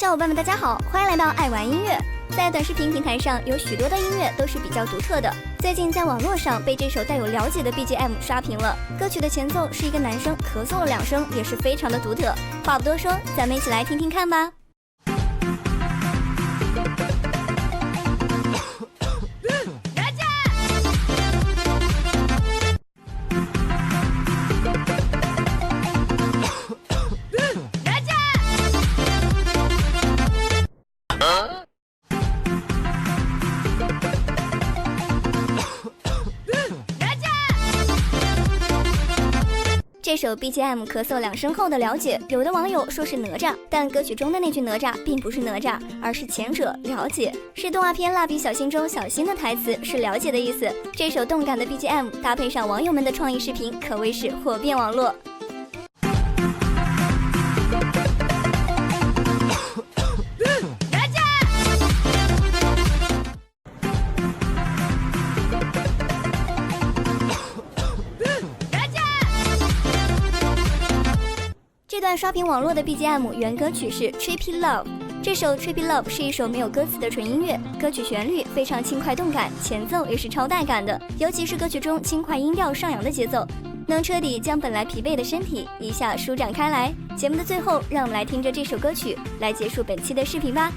小伙伴们，大家好，欢迎来到爱玩音乐。在短视频平台上，有许多的音乐都是比较独特的。最近在网络上被这首带有了解的 BGM 刷屏了。歌曲的前奏是一个男生咳嗽了2声，也是非常的独特。话不多说，咱们一起来听听看吧。这首 BGM 咳嗽2声后的了解，有的网友说是哪吒，但歌曲中的那句哪吒并不是哪吒，而是前者了解，是动画片蜡笔小新中小新的台词，是了解的意思。这首动感的 BGM 搭配上网友们的创意视频，可谓是火遍网络。这段刷屏网络的 BGM 原歌曲是 Trippy Love， 这首 Trippy Love 是一首没有歌词的纯音乐，歌曲旋律非常轻快动感，前奏也是超带感的，尤其是歌曲中轻快音调上扬的节奏，能彻底将本来疲惫的身体一下舒展开来。节目的最后，让我们来听着这首歌曲来结束本期的视频吧。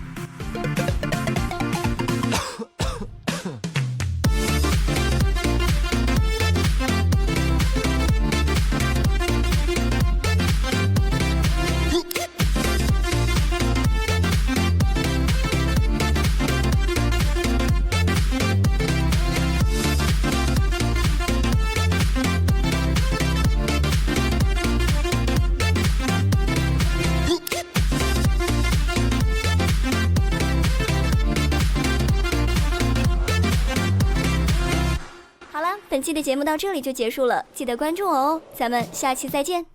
本期的节目到这里就结束了，记得关注我哦，咱们下期再见。